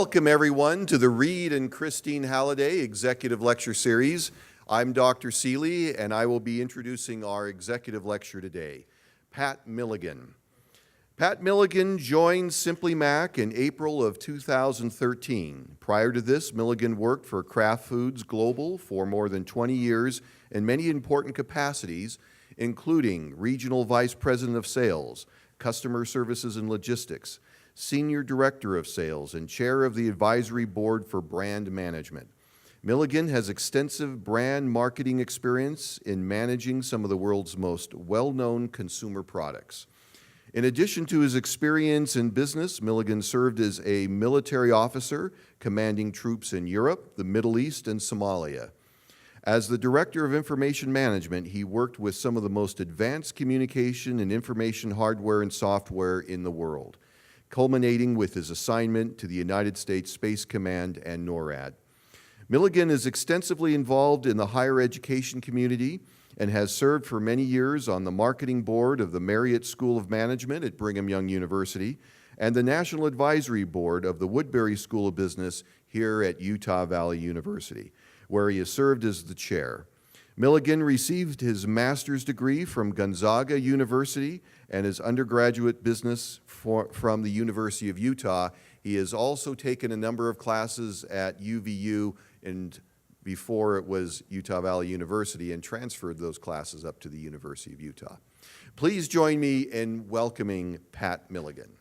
Welcome everyone to the Reed and Christine Halliday Executive Lecture Series. I'm Dr. Seeley and I will be introducing our executive lecture today, Pat Milligan. Pat Milligan joined Simply Mac in April of 2013. Prior to this, Milligan worked for Kraft Foods Global for more than 20 years in many important capacities, including Regional Vice President of Sales, Customer Services and Logistics, Senior Director of Sales, and Chair of the Advisory Board for Brand Management. Milligan has extensive brand marketing experience in managing some of the world's most well-known consumer products. In addition to his experience in business, Milligan served as a military officer commanding troops in Europe, the Middle East, and Somalia. As the Director of Information Management, he worked with some of the most advanced communication and information hardware and software in the world, culminating with his assignment to the United States Space Command and NORAD. Milligan is extensively involved in the higher education community and has served for many years on the marketing board of the Marriott School of Management at Brigham Young University and the National Advisory Board of the Woodbury School of Business here at Utah Valley University, where he has served as the chair. Milligan received his master's degree from Gonzaga University and his undergraduate business from the University of Utah. He has also taken a number of classes at UVU and before it was Utah Valley University, and transferred those classes up to the University of Utah. Please join me in welcoming Pat Milligan.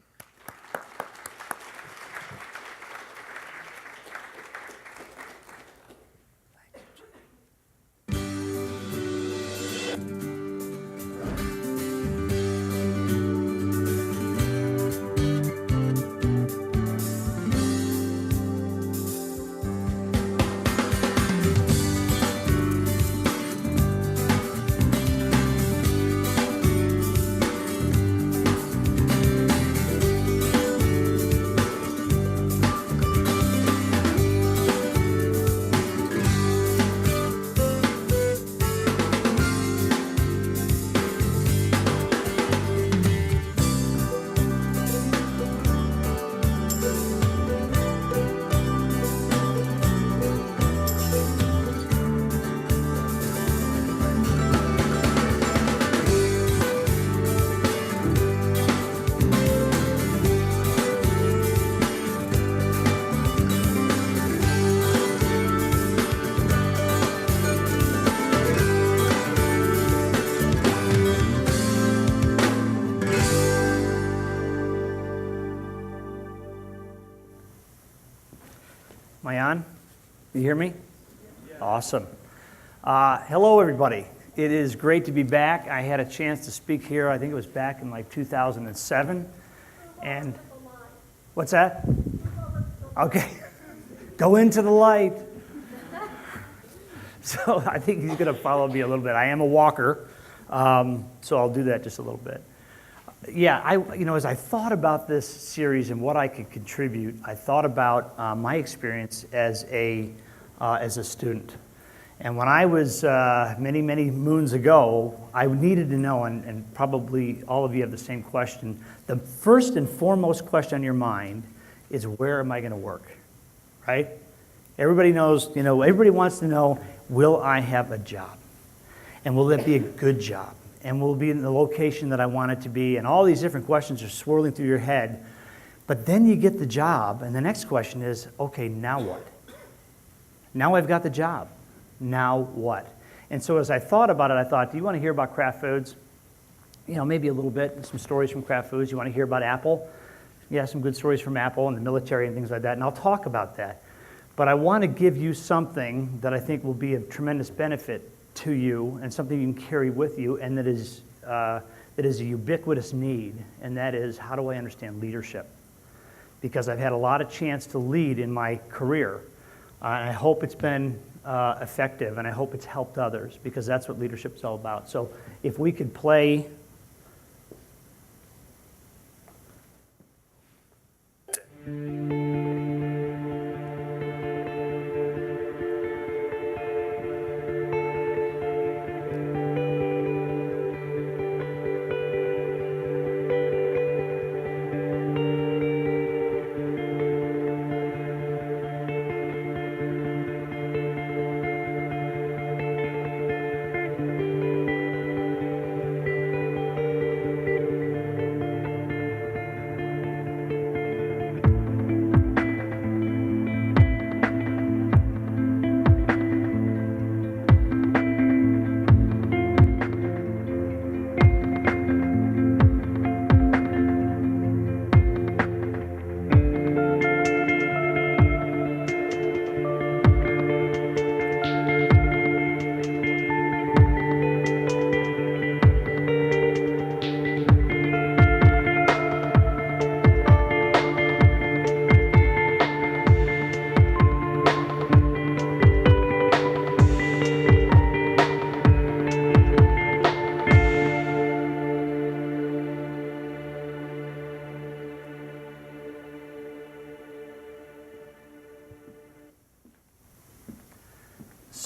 Am I on? You hear me? Yeah. Awesome. Hello, everybody. It is great to be back. I had a chance to speak here, I think it was back in like 2007. And what's that? Okay. Go into the light. So I think he's going to follow me a little bit. I am a walker, so I'll do that just a little bit. Yeah, as I thought about this series and what I could contribute, I thought about my experience as a student. And when I was many, many moons ago, I needed to know, and probably all of you have the same question, the first and foremost question on your mind is, where am I going to work, right? Everybody knows, everybody wants to know, will I have a job? And will it be a good job? And will it be in the location that I want it to be? And all these different questions are swirling through your head. But then you get the job, and the next question is, okay, now what? Now I've got the job. Now what? And so as I thought about it, I thought, do you want to hear about Kraft Foods? Maybe a little bit, some stories from Kraft Foods. You want to hear about Apple? Yeah, some good stories from Apple and the military and things like that, and I'll talk about that. But I want to give you something that I think will be of tremendous benefit to you and something you can carry with you, and that is a ubiquitous need, and that is, how do I understand leadership? Because I've had a lot of chance to lead in my career, and I hope it's been effective, and I hope it's helped others, because that's what leadership is all about. So if we could play...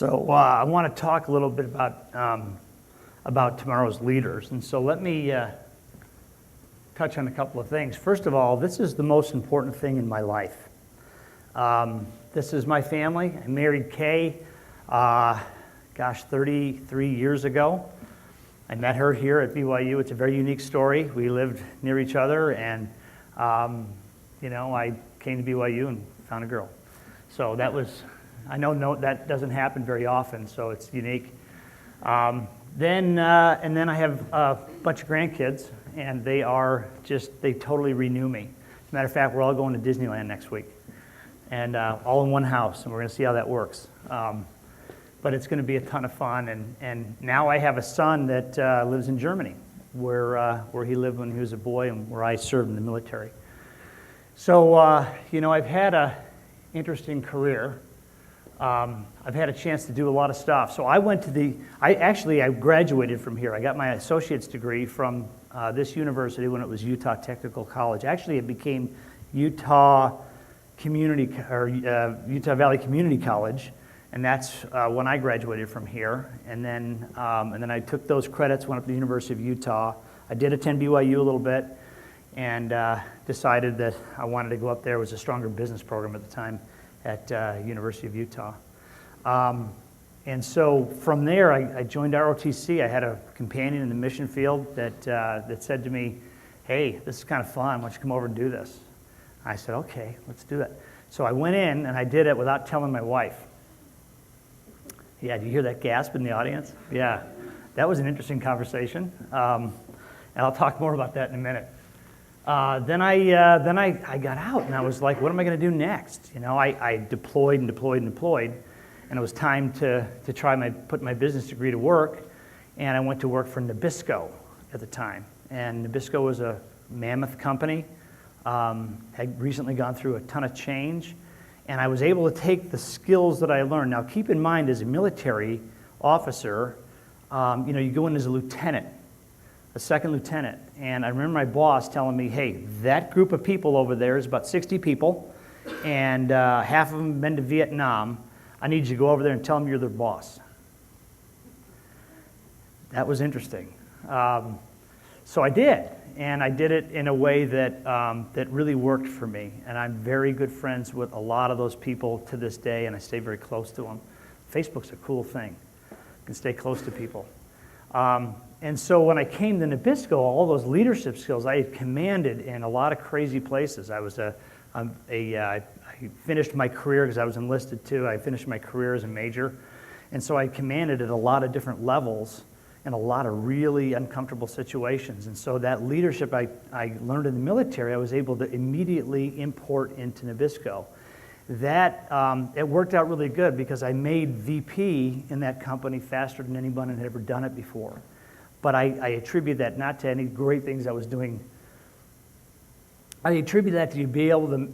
So I want to talk a little bit about tomorrow's leaders. And so let me touch on a couple of things. First of all, this is the most important thing in my life. This is my family. I married Kay, 33 years ago. I met her here at BYU. It's a very unique story. We lived near each other, and I came to BYU and found a girl. So that was, I know that doesn't happen very often, so it's unique. Then I have a bunch of grandkids, and they totally renew me. As a matter of fact, we're all going to Disneyland next week, and all in one house, and we're going to see how that works. But it's going to be a ton of fun, and now I have a son that lives in Germany, where he lived when he was a boy, and where I served in the military. So I've had an interesting career. I've had a chance to do a lot of stuff. So I graduated from here. I got my associate's degree from this university when it was Utah Technical College. Actually, it became Utah Valley Community College, and that's when I graduated from here. And then I took those credits, went up to the University of Utah. I did attend BYU a little bit, and decided that I wanted to go up there. It was a stronger business program at the time at University of Utah. And so from there, I joined ROTC. I had a companion in the mission field that said to me, "Hey, this is kind of fun. Why don't you come over and do this?" I said, "Okay, let's do it." So I went in, and I did it without telling my wife. Yeah, do you hear that gasp in the audience? Yeah, that was an interesting conversation. And I'll talk more about that in a minute. Then I got out, and I was like, what am I going to do next? I deployed, and it was time to put my business degree to work, and I went to work for Nabisco at the time. And Nabisco was a mammoth company, had recently gone through a ton of change, and I was able to take the skills that I learned. Now, keep in mind, as a military officer, you go in as a lieutenant, a second lieutenant, and I remember my boss telling me, "Hey, that group of people over there is about 60 people, and half of them have been to Vietnam. I need you to go over there and tell them you're their boss." That was interesting. So I did, and I did it in a way that really worked for me, and I'm very good friends with a lot of those people to this day, and I stay very close to them. Facebook's a cool thing. You can stay close to people. And so when I came to Nabisco, all those leadership skills I had commanded in a lot of crazy places. I finished my career, because I was enlisted too, I finished my career as a major. And so I commanded at a lot of different levels in a lot of really uncomfortable situations. And so that leadership I learned in the military, I was able to immediately import into Nabisco. That, it worked out really good, because I made VP in that company faster than anyone had ever done it before. But I attribute that not to any great things I was doing. I attribute that to you be able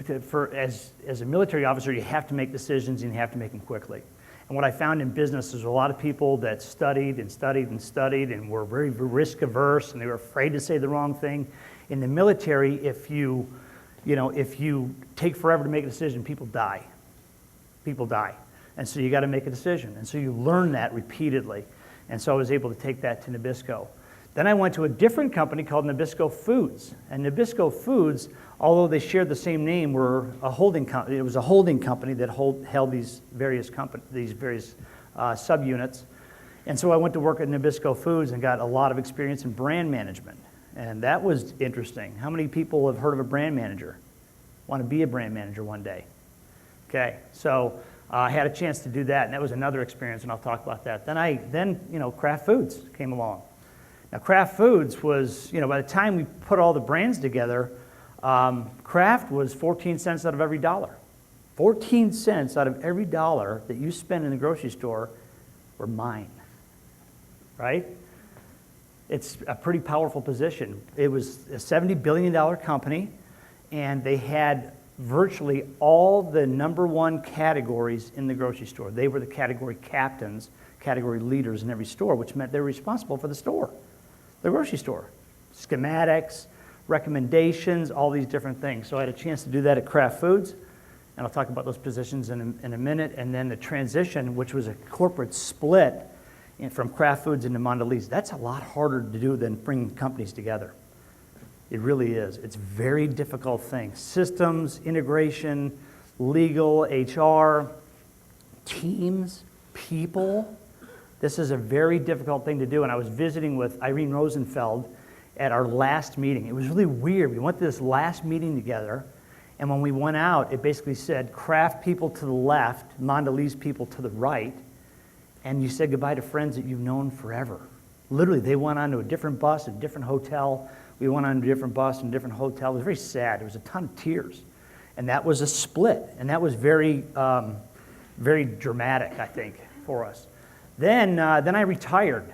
as a military officer, you have to make decisions, and you have to make them quickly. And what I found in business is a lot of people that studied and were very risk averse, and they were afraid to say the wrong thing. In the military, if you take forever to make a decision, people die. And so you got to make a decision. And so you learn that repeatedly. And so I was able to take that to Nabisco. Then I went to a different company called Nabisco Foods. And Nabisco Foods, although they shared the same name, were a holding company. It was a holding company that held these various subunits. And so I went to work at Nabisco Foods and got a lot of experience in brand management. And that was interesting. How many people have heard of a brand manager? Want to be a brand manager one day? Okay, so I had a chance to do that, and that was another experience, and I'll talk about that. Then Kraft Foods came along. Now, Kraft Foods was, by the time we put all the brands together, Kraft was 14 cents out of every dollar. 14 cents out of every dollar that you spend in the grocery store were mine, right? It's a pretty powerful position. It was a $70 billion company, and they had virtually all the number one categories in the grocery store. They were the category captains, category leaders in every store, which meant they were responsible for the store, the grocery store. Schematics, recommendations, all these different things. So I had a chance to do that at Kraft Foods, and I'll talk about those positions in a minute, and then the transition, which was a corporate split from Kraft Foods into Mondelez. That's a lot harder to do than bringing companies together. It really is. It's a very difficult thing. Systems, integration, legal, HR, teams, people. This is a very difficult thing to do, and I was visiting with Irene Rosenfeld at our last meeting. It was really weird. We went to this last meeting together, and when we went out, it basically said Kraft people to the left, Mondelez people to the right, and you said goodbye to friends that you've known forever. Literally, they went on to a different bus, a different hotel. We went on to a different bus and a different hotel. It was very sad. There was a ton of tears. And that was a split, and that was very, very dramatic, I think, for us. Then I retired,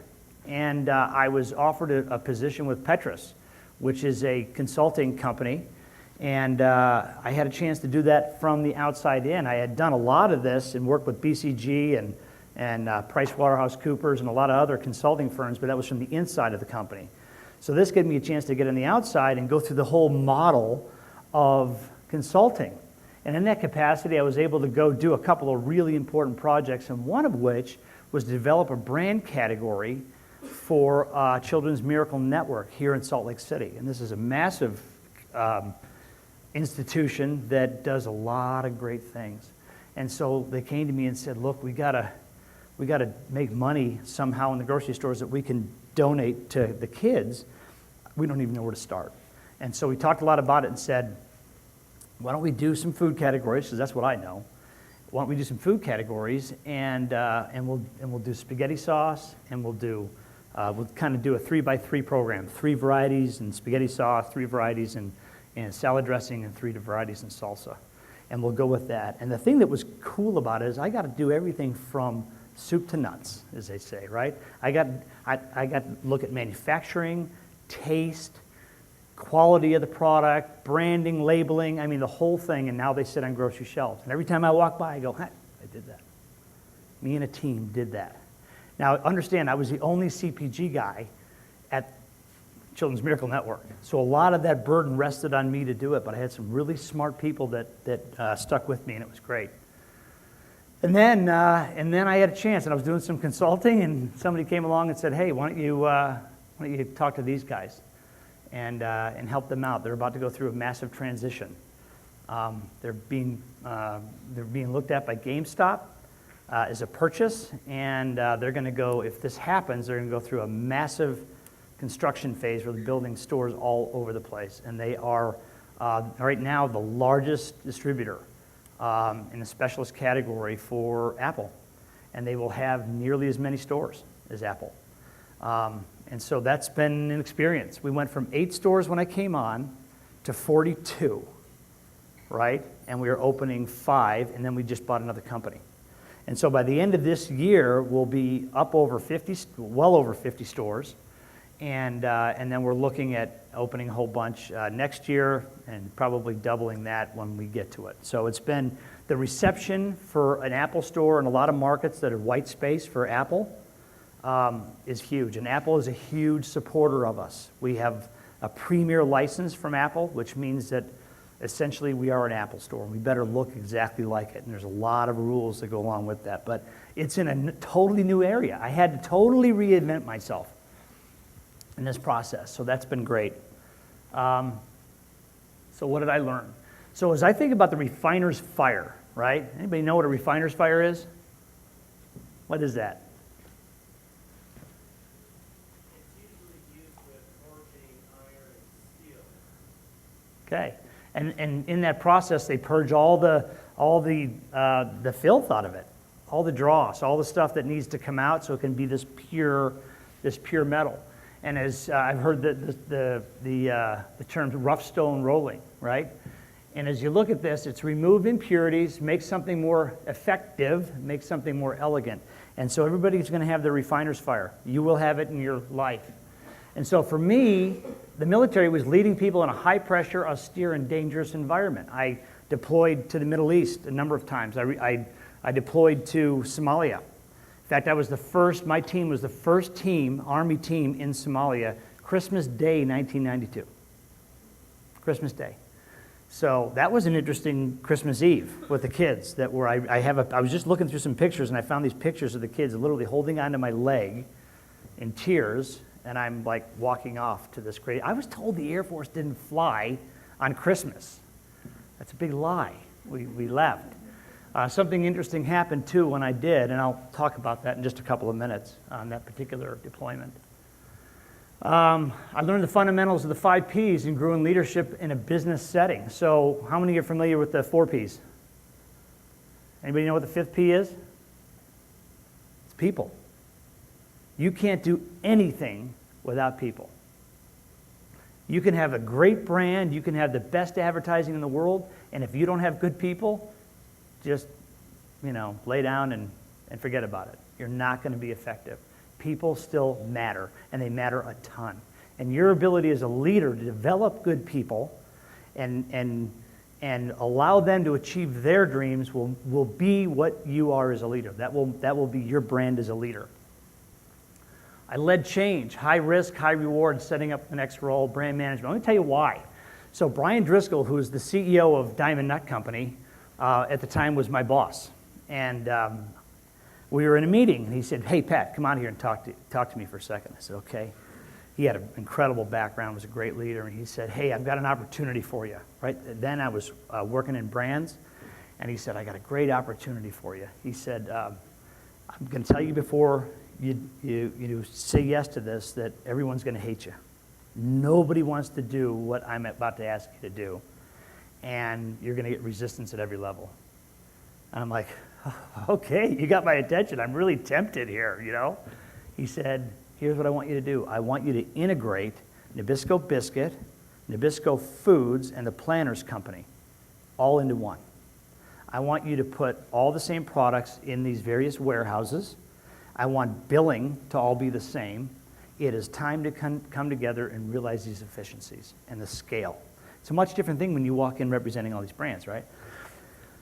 and I was offered a position with Petrus, which is a consulting company, and I had a chance to do that from the outside in. I had done a lot of this and worked with BCG and PricewaterhouseCoopers and a lot of other consulting firms, but that was from the inside of the company. So this gave me a chance to get on the outside and go through the whole model of consulting. And in that capacity, I was able to go do a couple of really important projects, and one of which was to develop a brand category for Children's Miracle Network here in Salt Lake City. And this is a massive institution that does a lot of great things. And so they came to me and said, look, we gotta make money somehow in the grocery stores that we can donate to the kids. We don't even know where to start. And so we talked a lot about it and said, why don't we do some food categories, because that's what I know. Why don't we do some food categories, and we'll do spaghetti sauce, and we'll kind of do a 3x3 program, 3 varieties in spaghetti sauce, 3 varieties in salad dressing, and 3 varieties in salsa. And we'll go with that. And the thing that was cool about it is I got to do everything from soup to nuts, as they say, right? I got to look at manufacturing, taste, quality of the product, branding, labeling, I mean the whole thing, and now they sit on grocery shelves. And every time I walk by, I go, hey, I did that. Me and a team did that. Now, understand, I was the only CPG guy at Children's Miracle Network. So a lot of that burden rested on me to do it, but I had some really smart people that stuck with me, and it was great. And then I had a chance, and I was doing some consulting, and somebody came along and said, hey, why don't you talk to these guys and help them out? They're about to go through a massive transition. They're being looked at by GameStop as a purchase, and they're going to go, if this happens, they're going to go through a massive construction phase where they're building stores all over the place. And they are, right now, the largest distributor in a specialist category for Apple. And they will have nearly as many stores as Apple. And so that's been an experience. We went from 8 stores when I came on to 42, right? And we are opening 5, and then we just bought another company. And so by the end of this year, we'll be up over 50, well over 50 stores. And then we're looking at opening a whole bunch next year and probably doubling that when we get to it. So it's been the reception for an Apple store in a lot of markets that are white space for Apple is huge. And Apple is a huge supporter of us. We have a premier license from Apple, which means that essentially we are an Apple store. We better look exactly like it. And there's a lot of rules that go along with that. But it's in a totally new area. I had to totally reinvent myself in this process. So that's been great. So what did I learn? So as I think about the refiner's fire, right? Anybody know what a refiner's fire is? What is that? It's usually used with forging iron and steel. Okay. And in that process, they purge all the filth out of it, all the dross, all the stuff that needs to come out so it can be this pure metal. And as I've heard the term rough stone rolling, right? And as you look at this, it's remove impurities, make something more effective, make something more elegant. And so everybody's going to have the refiner's fire. You will have it in your life. And so for me, the military was leading people in a high-pressure, austere, and dangerous environment. I deployed to the Middle East a number of times. I deployed to Somalia. In fact, my team was the first Army team in Somalia, Christmas Day, 1992. Christmas Day. So that was an interesting Christmas Eve with the kids that were, I was just looking through some pictures and I found these pictures of the kids literally holding onto my leg in tears, and I'm like walking off to this great, I was told the Air Force didn't fly on Christmas. That's a big lie. We left. Something interesting happened too when I did, and I'll talk about that in just a couple of minutes on that particular deployment. I learned the fundamentals of the 5 Ps and grew in leadership in a business setting. So how many are familiar with the 4 Ps? Anybody know what the 5th P is? It's people. You can't do anything without people. You can have a great brand, you can have the best advertising in the world, and if you don't have good people, just, lay down and forget about it. You're not going to be effective. People still matter, and they matter a ton. And your ability as a leader to develop good people and allow them to achieve their dreams will be what you are as a leader. That will be your brand as a leader. I led change, high risk, high reward, setting up the next role, brand management. Let me tell you why. So Brian Driscoll, who's the CEO of Diamond Nut Company, at the time was my boss. And we were in a meeting, and he said, "Hey, Pat, come on here and talk to me for a second." I said, "Okay." He had an incredible background, was a great leader, and he said, "Hey, I've got an opportunity for you." Right then I was working in brands, and he said, "I got a great opportunity for you." He said, "I'm going to tell you before you say yes to this that everyone's going to hate you. Nobody wants to do what I'm about to ask you to do, and you're going to get resistance at every level." And I'm like, "Okay, you got my attention. I'm really tempted here, He said, "Here's what I want you to do. I want you to integrate Nabisco Biscuit, Nabisco Foods, and the Planters Company all into one. I want you to put all the same products in these various warehouses. I want billing to all be the same. It is time to come together and realize these efficiencies and the scale." It's a much different thing when you walk in representing all these brands, right?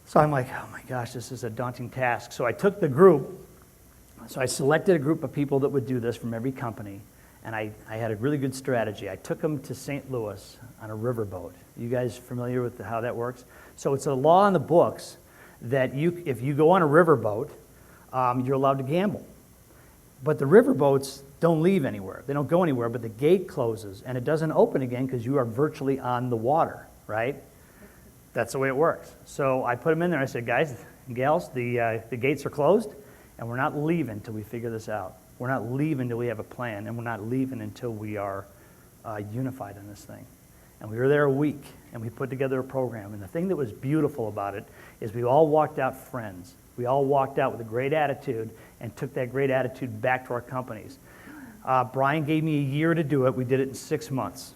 So I'm like, oh my gosh, this is a daunting task. So I took the group, I selected a group of people that would do this from every company, and I had a really good strategy. I took them to St. Louis on a riverboat. You guys familiar with how that works? So it's a law in the books that if you go on a riverboat, you're allowed to gamble. But the riverboats don't leave anywhere. They don't go anywhere, but the gate closes, and it doesn't open again because you are virtually on the water, right? That's the way it works. So I put them in there. I said, "Guys and gals, the gates are closed, and we're not leaving until we figure this out. We're not leaving until we have a plan, and we're not leaving until we are unified in this thing." And we were there a week, and we put together a program. And the thing that was beautiful about it is we all walked out friends. We all walked out with a great attitude and took that great attitude back to our companies. Brian gave me a year to do it. We did it in 6 months.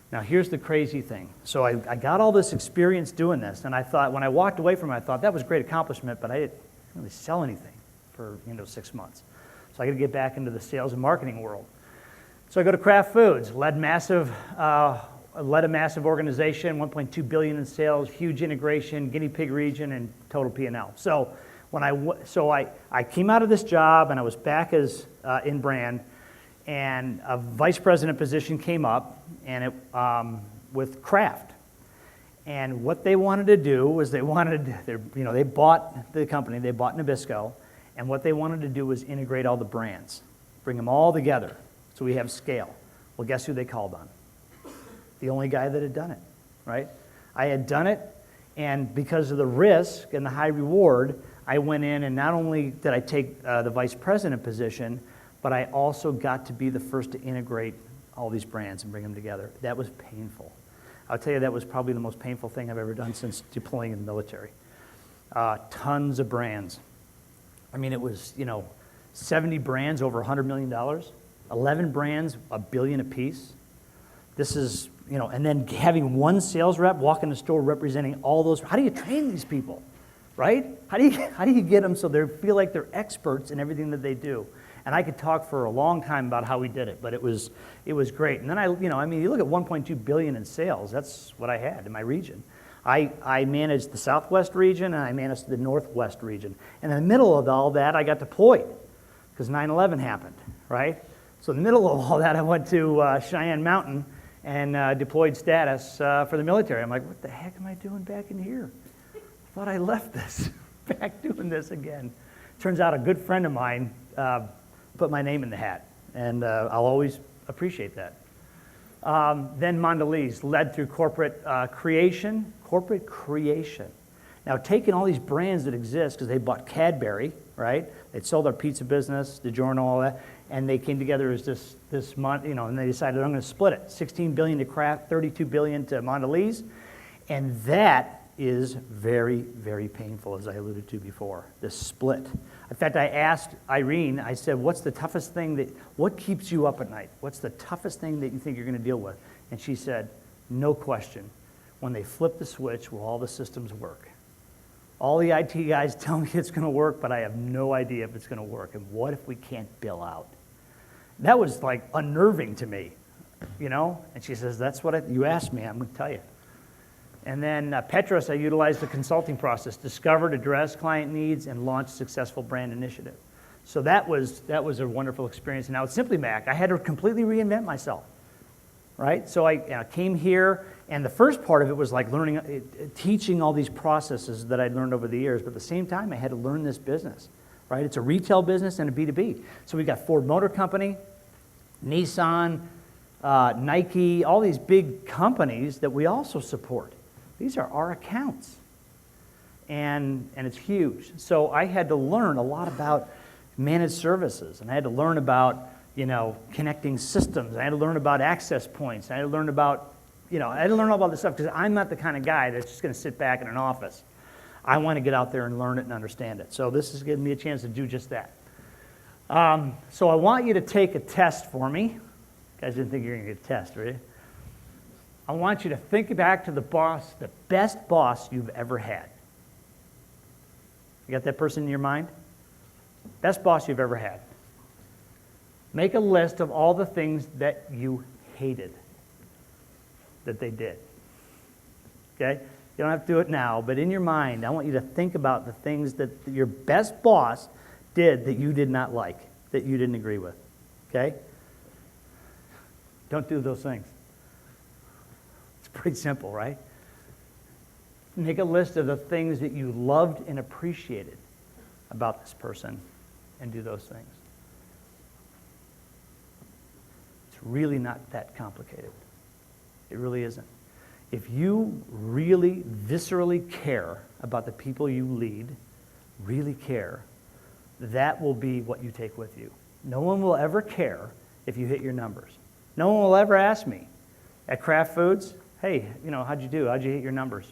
Now, here's the crazy thing. So I got all this experience doing this, and I thought, when I walked away from it, I thought, that was a great accomplishment, but I didn't really sell anything for 6 months. So I got to get back into the sales and marketing world. So I go to Kraft Foods, led a massive organization, $1.2 billion in sales, huge integration, guinea pig region, and total P&L. So I came out of this job, and I was back as in brand, and a vice president position came up, and it with Kraft. And what they wanted to do was they bought the company, they bought Nabisco, and what they wanted to do was integrate all the brands, bring them all together, so we have scale. Well, guess who they called on? The only guy that had done it, right? I had done it, and because of the risk and the high reward, I went in, and not only did I take the vice president position, but I also got to be the first to integrate all these brands and bring them together. That was painful. I'll tell you, that was probably the most painful thing I've ever done since deploying in the military. Tons of brands. I mean, it was, 70 brands over $100 million, 11 brands, $1 billion apiece. This is, and then having one sales rep walk in the store representing all those. How do you train these people, right? How do you get them so they feel like they're experts in everything that they do? And I could talk for a long time about how we did it, but it was great. And then you look at $1.2 billion in sales. That's what I had in my region. I managed the Southwest region, and I managed the Northwest region. And in the middle of all that, I got deployed because 9/11 happened, right? So in the middle of all that, I went to Cheyenne Mountain, and deployed status for the military. I'm like, what the heck am I doing back in here? I thought I left this, back doing this again. Turns out a good friend of mine put my name in the hat, and I'll always appreciate that. Then Mondelez led through corporate creation. Now, taking all these brands that exist, because they bought Cadbury, right? They'd sold their pizza business, DiGiorno, all that, and they came together as this month, and they decided, I'm going to split it. $16 billion to Kraft, $32 billion to Mondelez, and that is very, very painful, as I alluded to before, this split. In fact, I asked Irene, I said, what's the toughest thing what keeps you up at night? What's the toughest thing that you think you're going to deal with? And she said, no question, when they flip the switch, will all the systems work? All the IT guys tell me it's going to work, but I have no idea if it's going to work. And what if we can't bill out? That was like unnerving to me, And she says, that's what you asked me, I'm going to tell you. And then Petros, I utilized the consulting process, discovered, addressed client needs, and launched successful brand initiative. So that was a wonderful experience. And now at Simply Mac, I had to completely reinvent myself, right? So I came here, and the first part of it was like learning, teaching all these processes that I'd learned over the years, but at the same time, I had to learn this business, right? It's a retail business and a B2B. So we got Ford Motor Company, Nissan, Nike, all these big companies that we also support. These are our accounts, and it's huge. So I had to learn a lot about managed services, and I had to learn about, connecting systems. I had to learn about access points. I had to learn about, I had to learn all about this stuff because I'm not the kind of guy that's just going to sit back in an office. I want to get out there and learn it and understand it. So this is giving me a chance to do just that. So I want you to take a test for me. You guys didn't think you were going to get a test, right? I want you to think back to the best boss you've ever had. You got that person in your mind? Best boss you've ever had. Make a list of all the things that you hated that they did. Okay? You don't have to do it now, but in your mind, I want you to think about the things that your best boss did that you did not like, that you didn't agree with. Okay? Don't do those things. Pretty simple, right? Make a list of the things that you loved and appreciated about this person and do those things. It's really not that complicated. It really isn't. If you really viscerally care about the people you lead, really care, that will be what you take with you. No one will ever care if you hit your numbers. No one will ever ask me at Kraft Foods, hey, how'd you do? How'd you hit your numbers,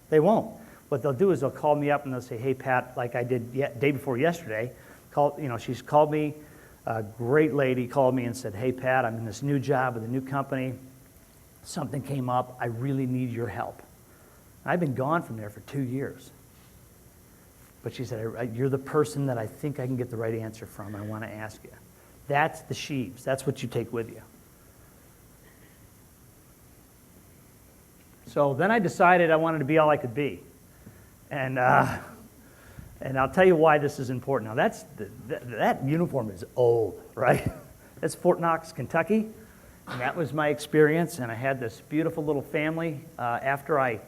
They won't. What they'll do is they'll call me up and they'll say, hey, Pat, like I did day before yesterday, she's called me, a great lady called me and said, hey, Pat, I'm in this new job with a new company. Something came up. I really need your help. I've been gone from there for 2 years. But she said, you're the person that I think I can get the right answer from. I want to ask you. That's the sheaves. That's what you take with you. So then I decided I wanted to be all I could be. And I'll tell you why this is important. Now, that uniform is old, right? That's Fort Knox, Kentucky. And that was my experience. And I had this beautiful little family after I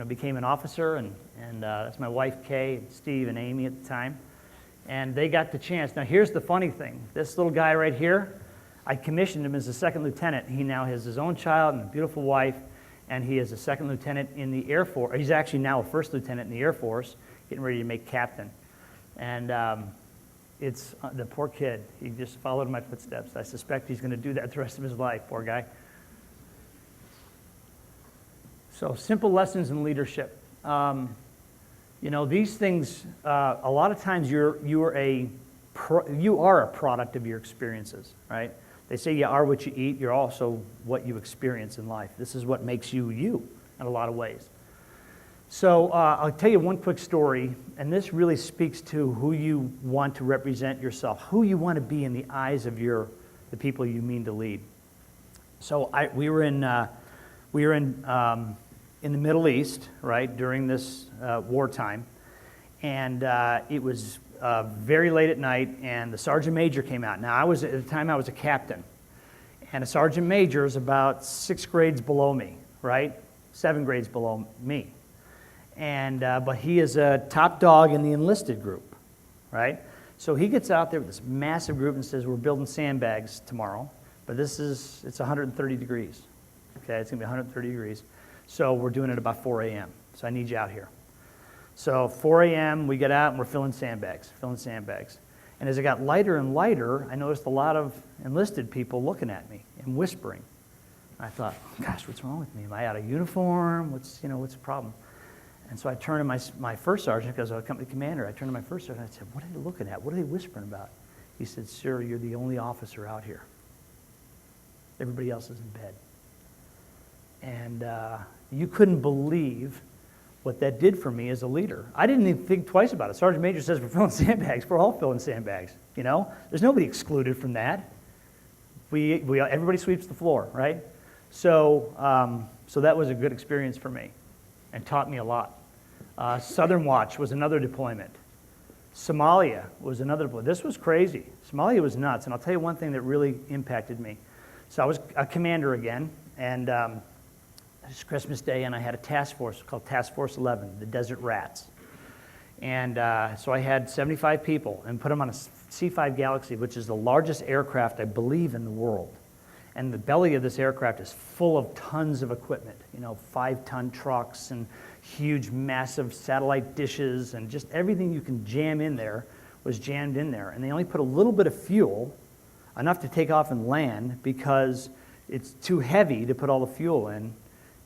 became an officer. And that's my wife, Kay, and Steve, and Amy at the time. And they got the chance. Now, here's the funny thing. This little guy right here, I commissioned him as a second lieutenant. He now has his own child and a beautiful wife. And he is a second lieutenant in the Air Force. He's actually now a first lieutenant in the Air Force, getting ready to make captain. And it's the poor kid. He just followed in my footsteps. I suspect he's going to do that the rest of his life, poor guy. So simple lessons in leadership. These things, a lot of times you are a product of your experiences, right? They say you are what you eat. You're also what you experience in life. This is what makes you you in a lot of ways. So I'll tell you one quick story, and this really speaks to who you want to represent yourself, who you want to be in the eyes of the people you mean to lead. So we were in the Middle East, right, during this wartime, and it was very late at night, and the sergeant major came out. Now, at the time I was a captain, And a sergeant major is about 6 grades below me, right? 7 grades below me. And but he is a top dog in the enlisted group, right? So he gets out there with this massive group and says, we're building sandbags tomorrow, but it's 130 degrees. Okay, it's gonna be 130 degrees. So we're doing it about 4 a.m. So I need you out here. So 4 a.m. we get out and we're filling sandbags. And as it got lighter and lighter, I noticed a lot of enlisted people looking at me and whispering. I thought, gosh, what's wrong with me? Am I out of uniform? What's the problem? And so I turned to my first sergeant, because I was a company commander. I turned to my first sergeant and I said, what are they looking at? What are they whispering about? He said, sir, you're the only officer out here. Everybody else is in bed. And you couldn't believe what that did for me as a leader. I didn't even think twice about it. Sergeant Major says we're filling sandbags. We're all filling sandbags, you know? There's nobody excluded from that. Everybody sweeps the floor, right? So, so that was a good experience for me and taught me a lot. Southern Watch was another deployment. Somalia was another deployment. This was crazy. Somalia was nuts, and I'll tell you one thing that really impacted me. So I was a commander again, and it's Christmas Day, and I had a task force called Task Force 11, the Desert Rats. And so I had 75 people and put them on a C-5 Galaxy, which is the largest aircraft, I believe, in the world. And the belly of this aircraft is full of tons of equipment, 5-ton trucks and huge, massive satellite dishes, and just everything you can jam in there was jammed in there. And they only put a little bit of fuel, enough to take off and land, because it's too heavy to put all the fuel in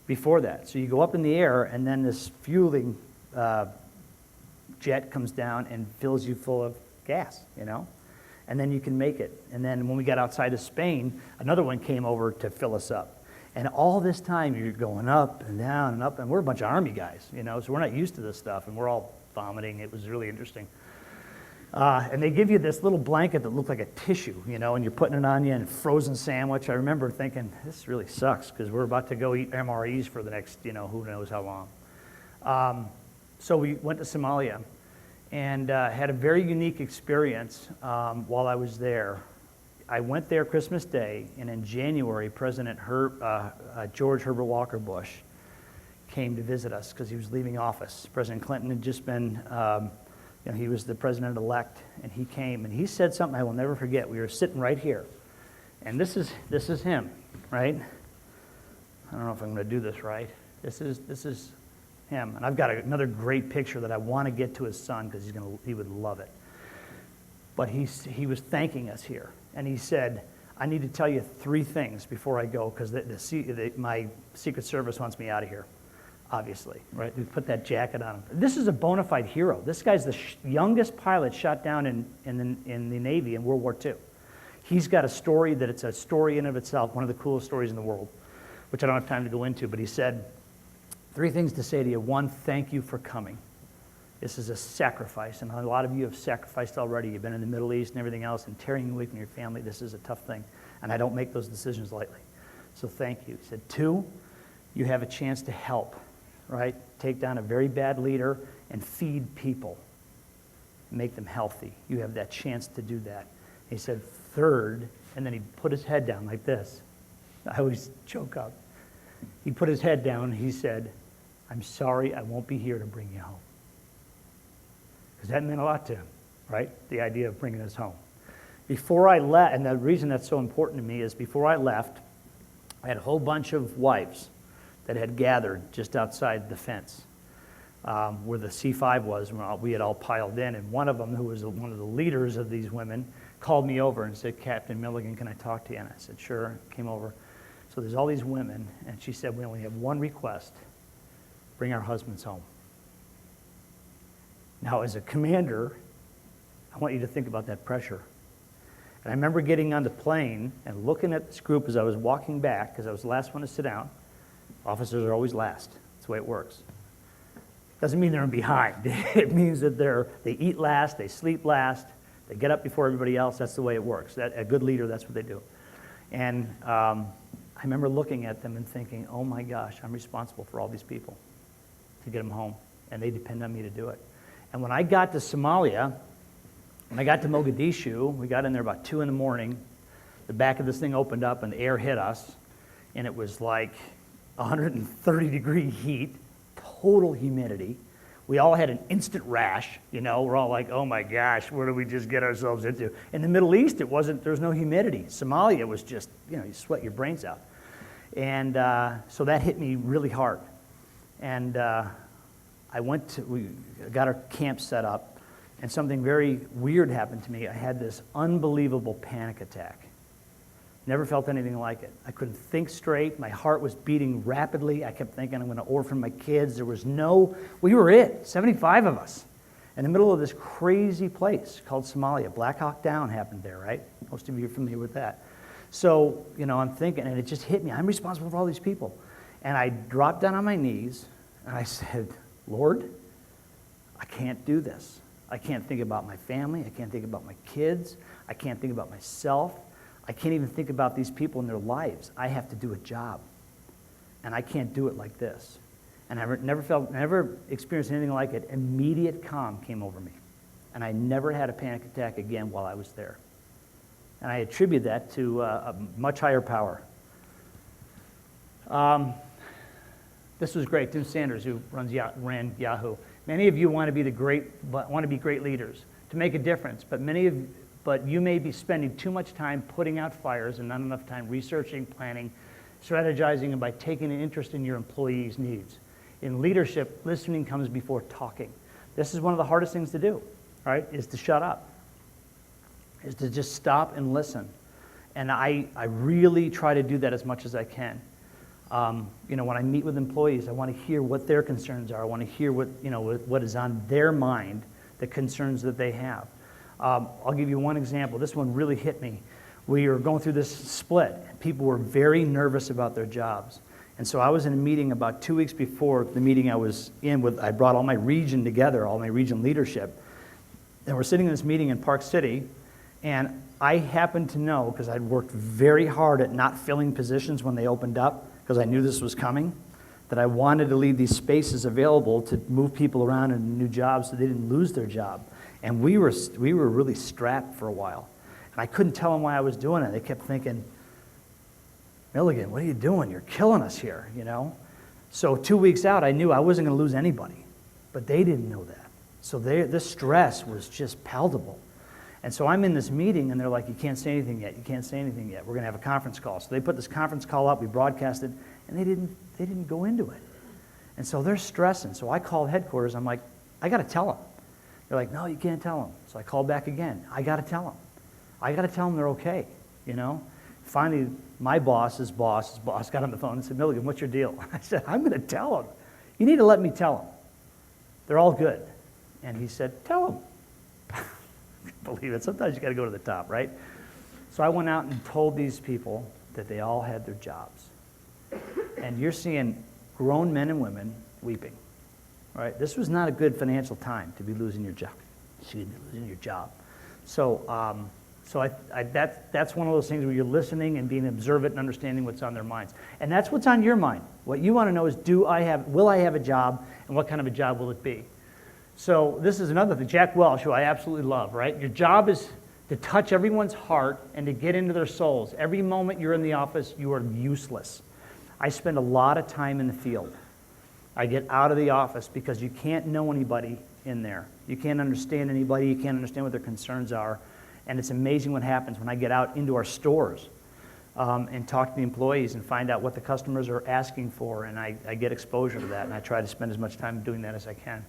before that. So you go up in the air, and then this fueling jet comes down and fills you full of gas, and then you can make it. And then when we got outside of Spain, another one came over to fill us up. And all this time, you're going up and down and up, and we're a bunch of Army guys, so we're not used to this stuff, and we're all vomiting. It was really interesting. And they give you this little blanket that looked like a tissue, and you're putting it on you, and a frozen sandwich. I remember thinking, this really sucks, because we're about to go eat MREs for the next, who knows how long. So we went to Somalia, and had a very unique experience while I was there. I went there Christmas Day, and in January, President George Herbert Walker Bush came to visit us because he was leaving office. President Clinton had just been, he was the president-elect, and he came, and he said something I will never forget. We were sitting right here, and this is him, right? I don't know if I'm going to do this right. This is him, and I've got another great picture that I want to get to his son because he would love it. But he was thanking us here, and he said, I need to tell you 3 things before I go, because my Secret Service wants me out of here, obviously, right? We put that jacket on him. This is a bona fide hero. This guy's the youngest pilot shot down in the Navy in World War II. He's got a story that it's a story in of itself, one of the coolest stories in the world, which I don't have time to go into, but he said, 3 things to say to you. 1, thank you for coming. This is a sacrifice, and a lot of you have sacrificed already. You've been in the Middle East and everything else, and tearing away from your family. This is a tough thing, and I don't make those decisions lightly. So thank you. He said, 2, you have a chance to help, right? Take down a very bad leader and feed people. Make them healthy. You have that chance to do that. He said, 3rd, and then he put his head down like this. I always choke up. He put his head down, and he said, I'm sorry, I won't be here to bring you home. Because that meant a lot to him, right? The idea of bringing us home. Before I left, and the reason that's so important to me is before I left, I had a whole bunch of wives that had gathered just outside the fence where the C-5 was. We had all piled in, and one of them, who was one of the leaders of these women, called me over and said, Captain Milligan, can I talk to you? And I said, sure. Came over. So there's all these women, and she said, we only have one request. Bring our husbands home. Now, as a commander, I want you to think about that pressure. And I remember getting on the plane and looking at this group as I was walking back, because I was the last one to sit down. Officers are always last. That's the way it works. Doesn't mean they're in behind. It means that they eat last, they sleep last, they get up before everybody else. That's the way it works. A good leader, that's what they do. And I remember looking at them and thinking, oh my gosh, I'm responsible for all these people to get them home, and they depend on me to do it. And when I got to Somalia, when I got to Mogadishu, we got in there about 2 in the morning. the back of this thing opened up and the air hit us, and it was like 130-degree heat, total humidity. We all had an instant rash, you know. We're all like, oh my gosh, what did we just get ourselves into? In the Middle East, there was no humidity. Somalia was just, you know, you sweat your brains out. And so that hit me really hard. And we got our camp set up, and something very weird happened to me. I had this unbelievable panic attack. Never felt anything like it. I couldn't think straight. My heart was beating rapidly. I kept thinking I'm going to orphan my kids. We were 75 of us, in the middle of this crazy place called Somalia. Black Hawk Down happened there, right? Most of you are familiar with that. So, you know, I'm thinking, and it just hit me. I'm responsible for all these people. And I dropped down on my knees, and I said, Lord, I can't do this. I can't think about my family. I can't think about my kids. I can't think about myself. I can't even think about these people and their lives. I have to do a job, and I can't do it like this. And I never experienced anything like it. Immediate calm came over me, and I never had a panic attack again while I was there. And I attribute that to a much higher power. This was great. Tim Sanders, who ran Yahoo. Many of you want to be great leaders, to make a difference, but you may be spending too much time putting out fires and not enough time researching, planning, strategizing, and by taking an interest in your employees' needs. In leadership, listening comes before talking. This is one of the hardest things to do, right, is to shut up, is to just stop and listen. And I really try to do that as much as I can. You know, when I meet with employees, I want to hear what their concerns are. I want to hear what is on their mind, the concerns that they have. I'll give you one example. This one really hit me. We were going through this split, and people were very nervous about their jobs. And so I was in a meeting about 2 weeks before the meeting I was in with. I brought all my region together, all my region leadership. And we're sitting in this meeting in Park City, and I happened to know, because I'd worked very hard at not filling positions when they opened up, because I knew this was coming, that I wanted to leave these spaces available to move people around into new jobs so they didn't lose their job. And we were really strapped for a while. And I couldn't tell them why I was doing it. They kept thinking, Milligan, what are you doing? You're killing us here, you know? So 2 weeks out, I knew I wasn't going to lose anybody. But they didn't know that. So the stress was just palpable. And so I'm in this meeting, and they're like, you can't say anything yet. You can't say anything yet. We're going to have a conference call. So they put this conference call up. We broadcast it, and they didn't go into it. And so they're stressing. So I called headquarters. I'm like, I got to tell them. They're like, no, you can't tell them. So I called back again. I got to tell them. I got to tell them they're okay, you know? Finally, my boss's boss got on the phone and said, Milligan, what's your deal? I said, I'm going to tell them. You need to let me tell them. They're all good. And he said, tell them. Believe it. Sometimes you got to go to the top, right? So I went out and told these people that they all had their jobs. And you're seeing grown men and women weeping. Right? This was not a good financial time to be losing your job. So, that's one of those things where you're listening and being observant and understanding what's on their minds. And that's what's on your mind. What you want to know is, will I have a job, and what kind of a job will it be? So this is another thing. Jack Welch, who I absolutely love, right? Your job is to touch everyone's heart and to get into their souls. Every moment you're in the office, you are useless. I spend a lot of time in the field. I get out of the office because you can't know anybody in there. You can't understand anybody. You can't understand what their concerns are. And it's amazing what happens when I get out into our stores and talk to the employees and find out what the customers are asking for. And I get exposure to that, and I try to spend as much time doing that as I can.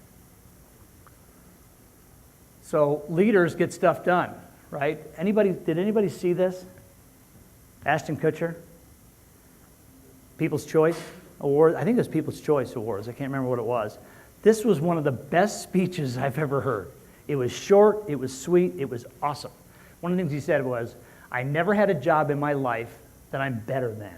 So leaders get stuff done, right? Did anybody see this? Ashton Kutcher? People's Choice Award. I think it was People's Choice Awards. I can't remember what it was. This was one of the best speeches I've ever heard. It was short, it was sweet, it was awesome. One of the things he said was, I never had a job in my life that I'm better than.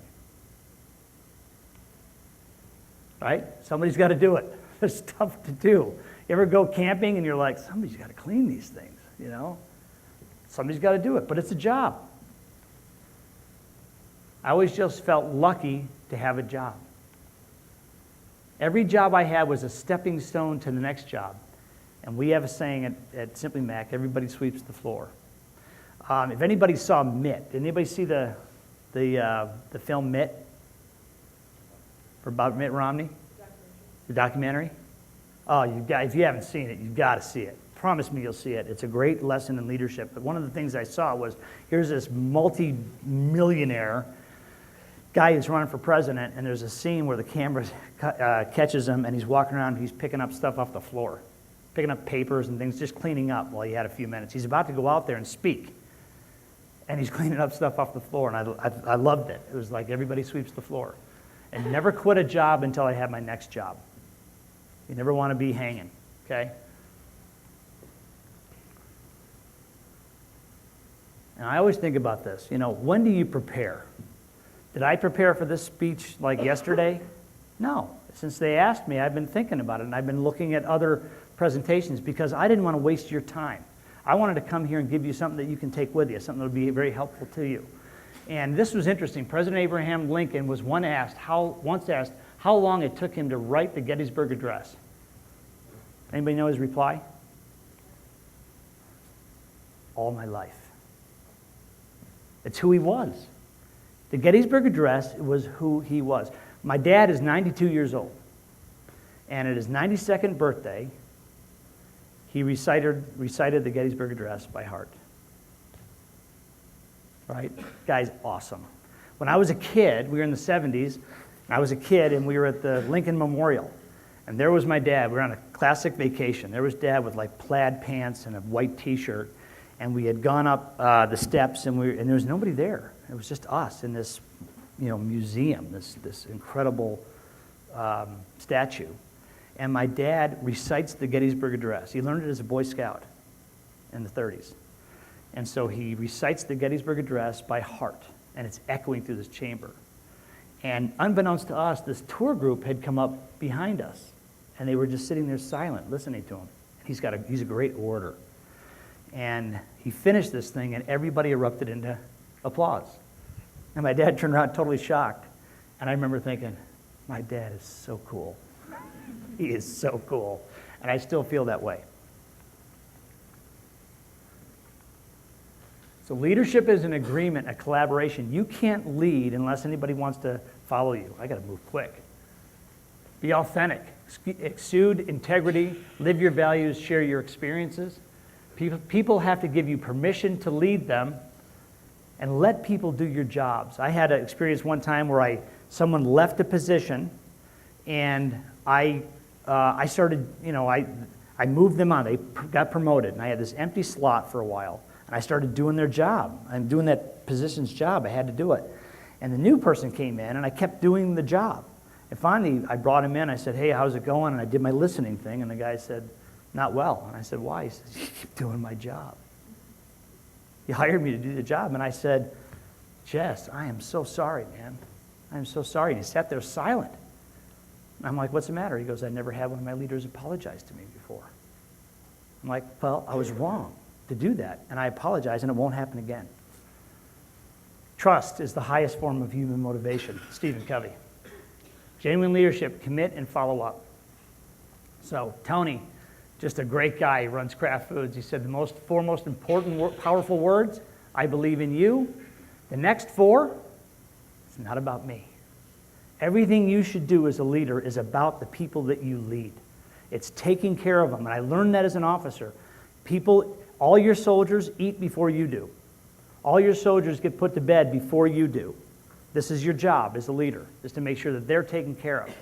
Right? Somebody's got to do it. There's stuff to do. You ever go camping and you're like, somebody's got to clean these things, you know? Somebody's got to do it, but it's a job. I always just felt lucky to have a job. Every job I had was a stepping stone to the next job. And we have a saying at Simply Mac, everybody sweeps the floor. If anybody saw Mitt, did anybody see the film Mitt? About Mitt Romney? The documentary? Oh, if you haven't seen it, you've got to see it. Promise me you'll see it. It's a great lesson in leadership. But one of the things I saw was, here's this multi-millionaire guy who's running for president, and there's a scene where the camera catches him, and he's walking around, he's picking up stuff off the floor, picking up papers and things, just cleaning up while he had a few minutes. He's about to go out there and speak, and he's cleaning up stuff off the floor, and I loved it. It was like everybody sweeps the floor. And never quit a job until I have my next job. You never want to be hanging, okay? And I always think about this, when do you prepare? Did I prepare for this speech like yesterday? No. Since they asked me, I've been thinking about it, and I've been looking at other presentations because I didn't want to waste your time. I wanted to come here and give you something that you can take with you, something that would be very helpful to you. And this was interesting. President Abraham Lincoln was once asked how long it took him to write the Gettysburg Address. Anybody know his reply? All my life. It's who he was. The Gettysburg Address was who he was. My dad is 92 years old. And at his 92nd birthday, he recited the Gettysburg Address by heart. Right? Guy's awesome. When I was a kid, we were in the 70s, I was a kid and we were at the Lincoln Memorial. And there was my dad. We were on a classic vacation. There was Dad with like plaid pants and a white t-shirt. And we had gone up the steps and there was nobody there. It was just us in this museum, this incredible statue. And my dad recites the Gettysburg Address. He learned it as a Boy Scout in the 30s. And so he recites the Gettysburg Address by heart, and it's echoing through this chamber. And unbeknownst to us, this tour group had come up behind us, and they were just sitting there silent, listening to him. He's a great orator. And he finished this thing, and everybody erupted into applause. And my dad turned around totally shocked. And I remember thinking, my dad is so cool. He is so cool. And I still feel that way. So leadership is an agreement, a collaboration. You can't lead unless anybody wants to follow you. I got to move quick. Be authentic. Exude integrity. Live your values. Share your experiences. People have to give you permission to lead them and let people do your jobs. I had an experience one time where someone left a position and I started, I moved them on. They got promoted and I had this empty slot for a while. And I started doing their job. I'm doing that position's job. I had to do it. And the new person came in, and I kept doing the job. And finally, I brought him in. I said, hey, how's it going? And I did my listening thing. And the guy said, not well. And I said, why? He says, you keep doing my job. He hired me to do the job. And I said, Jess, I am so sorry, man. I am so sorry. And he sat there silent. And I'm like, what's the matter? He goes, I never had one of my leaders apologize to me before. I'm like, well, I was wrong to do that, and I apologize, and it won't happen again. Trust is the highest form of human motivation. Stephen Covey. Genuine leadership, commit and follow up. So Tony, just a great guy. He runs Kraft Foods. He said the four most important, powerful words, I believe in you. The next four, it's not about me. Everything you should do as a leader is about the people that you lead. It's taking care of them, and I learned that as an officer. All your soldiers eat before you do. All your soldiers get put to bed before you do. This is your job as a leader, is to make sure that they're taken care of.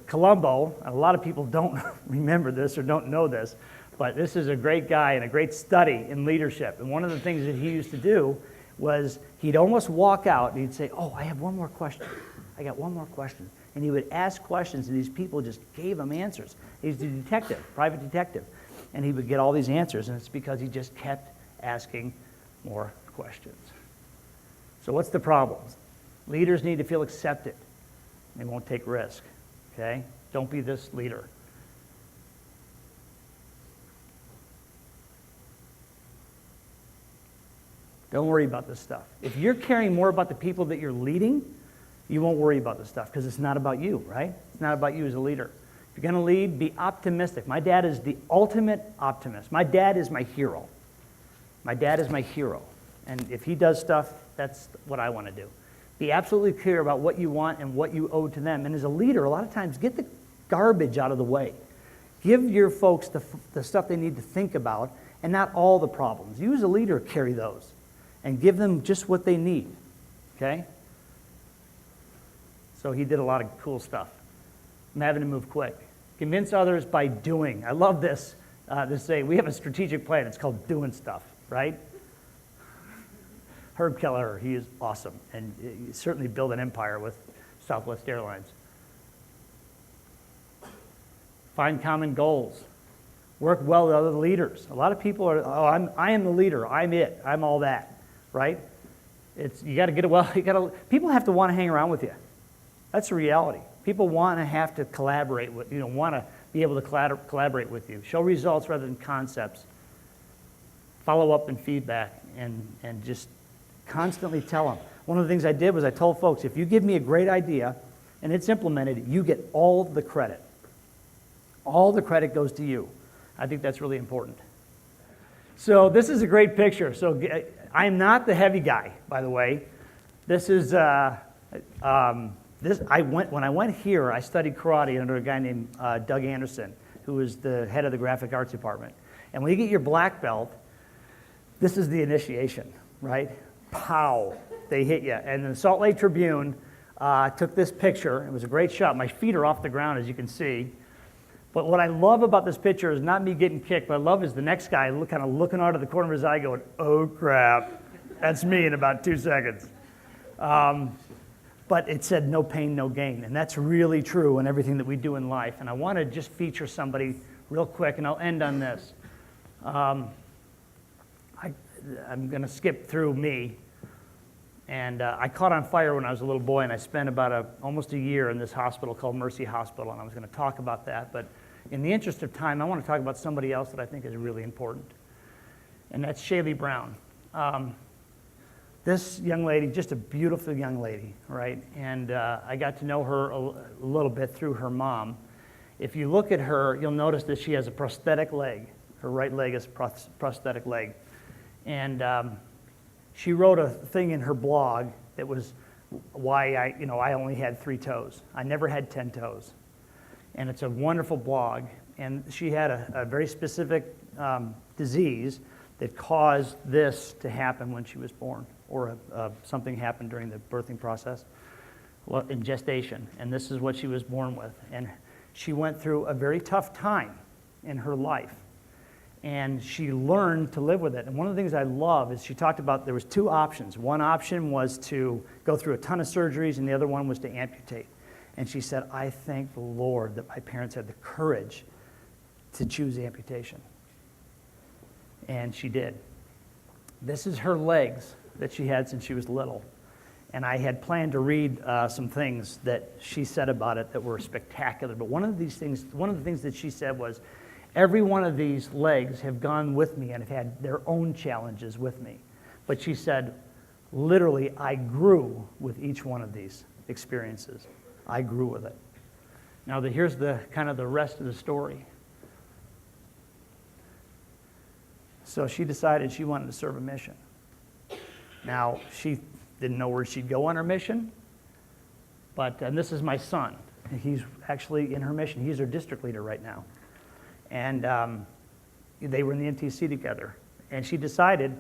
Columbo, and a lot of people don't remember this or don't know this, but this is a great guy and a great study in leadership. And one of the things that he used to do was he'd almost walk out and he'd say, oh, I have one more question. I got one more question. And he would ask questions, and these people just gave him answers. He's a detective, private detective. And he would get all these answers, and it's because he just kept asking more questions. So what's the problem? Leaders need to feel accepted. They won't take risk, okay? Don't be this leader. Don't worry about this stuff. If you're caring more about the people that you're leading, you won't worry about this stuff because it's not about you, right? It's not about you as a leader. If you're going to lead, be optimistic. My dad is the ultimate optimist. My dad is my hero. My dad is my hero. And if he does stuff, that's what I want to do. Be absolutely clear about what you want and what you owe to them. And as a leader, a lot of times, get the garbage out of the way. Give your folks the stuff they need to think about and not all the problems. You as a leader carry those and give them just what they need, okay? So he did a lot of cool stuff. I'm having to move quick. Convince others by doing. I love this saying. We have a strategic plan. It's called Doin Stuff, right? Herb Kelleher, he is awesome, and he certainly built an empire with Southwest Airlines. Find common goals. Work well with other leaders. A lot of people are, I am the leader. I'm it. I'm all that, right? You got to get it well. People have to want to hang around with you. That's the reality. People want to have to collaborate with, want to be able to collaborate with you. Show results rather than concepts. Follow up and feedback, and just constantly tell them. One of the things I did was I told folks, if you give me a great idea and it's implemented, you get all the credit. All the credit goes to you. I think that's really important. So this is a great picture. So I am not the heavy guy, by the way. This is when I went here, I studied karate under a guy named Doug Anderson, who was the head of the graphic arts department. And when you get your black belt, this is the initiation, right? Pow, they hit you. And the Salt Lake Tribune took this picture. It was a great shot. My feet are off the ground, as you can see. But what I love about this picture is not me getting kicked. What I love is the next guy kind of looking out of the corner of his eye going, oh, crap. That's me in about 2 seconds. But it said no pain, no gain. And that's really true in everything that we do in life. And I want to just feature somebody real quick, and I'll end on this. I'm going to skip through me. And I caught on fire when I was a little boy, and I spent about almost a year in this hospital called Mercy Hospital, and I was going to talk about that. But in the interest of time, I want to talk about somebody else that I think is really important, and that's Chevy Brown. This young lady, just a beautiful young lady, right? And I got to know her a little bit through her mom. If you look at her, you'll notice that she has a prosthetic leg. Her right leg is a prosthetic leg. And she wrote a thing in her blog that was why I only had 3 toes. I never had 10 toes. And it's a wonderful blog. And she had a very specific disease that caused this to happen when she was born, or something happened during the birthing process in gestation. And this is what she was born with. And she went through a very tough time in her life. And she learned to live with it. And one of the things I love is she talked about there was 2 options. One option was to go through a ton of surgeries, and the other one was to amputate. And she said, I thank the Lord that my parents had the courage to choose amputation. And she did. This is her legs that she had since she was little. And I had planned to read some things that she said about it that were spectacular. But one of the things that she said was, every one of these legs have gone with me and have had their own challenges with me. But she said, literally, I grew with each one of these experiences. I grew with it. Now, here's the kind of the rest of the story. So she decided she wanted to serve a mission. Now, she didn't know where she'd go on her mission, and this is my son. He's actually in her mission. He's her district leader right now. And they were in the NTC together. And she decided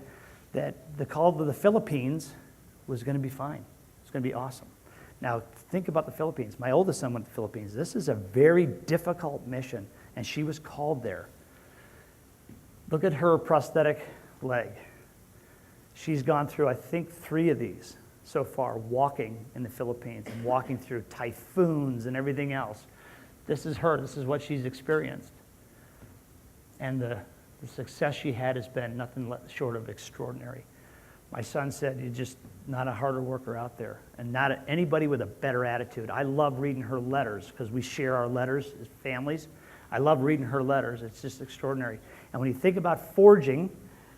that the call to the Philippines was going to be fine. It's going to be awesome. Now, think about the Philippines. My oldest son went to the Philippines. This is a very difficult mission, and she was called there. Look at her prosthetic leg. She's gone through, I think, 3 of these so far, walking in the Philippines and walking through typhoons and everything else. This is her. This is what she's experienced. And the success she had has been nothing short of extraordinary. My son said, you're just not a harder worker out there, and not anybody with a better attitude. I love reading her letters because we share our letters as families. I love reading her letters. It's just extraordinary. And when you think about forging,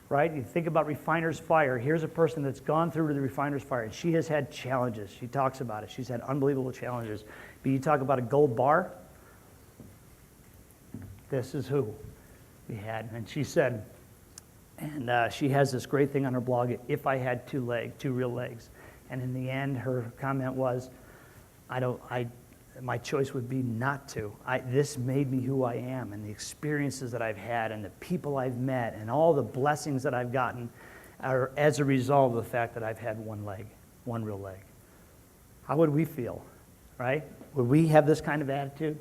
right, you think about refiner's fire. Here's a person that's gone through the refiner's fire, and she has had challenges. She talks about it. She's had unbelievable challenges. But you talk about a gold bar, this is who we had. And she said, And she has this great thing on her blog, if I had two real legs. And in the end, her comment was, my choice would be not to. This made me who I am, and the experiences that I've had, and the people I've met, and all the blessings that I've gotten are as a result of the fact that I've had one leg, one real leg. How would we feel, right? Would we have this kind of attitude?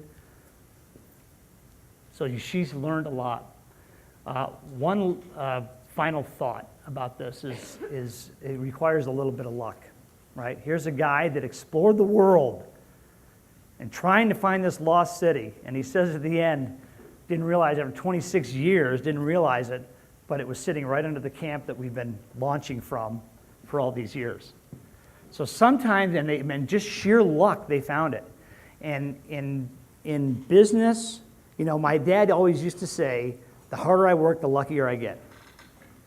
So she's learned a lot. One final thought about this is it requires a little bit of luck, right? Here's a guy that explored the world and trying to find this lost city, and he says at the end, didn't realize after 26 years, didn't realize it, but it was sitting right under the camp that we've been launching from for all these years. So sometimes, and just sheer luck, they found it. And in business, my dad always used to say, the harder I work, the luckier I get.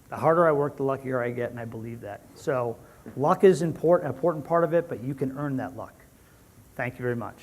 The harder I work, the luckier I get, and I believe that. So luck is an important part of it, but you can earn that luck. Thank you very much.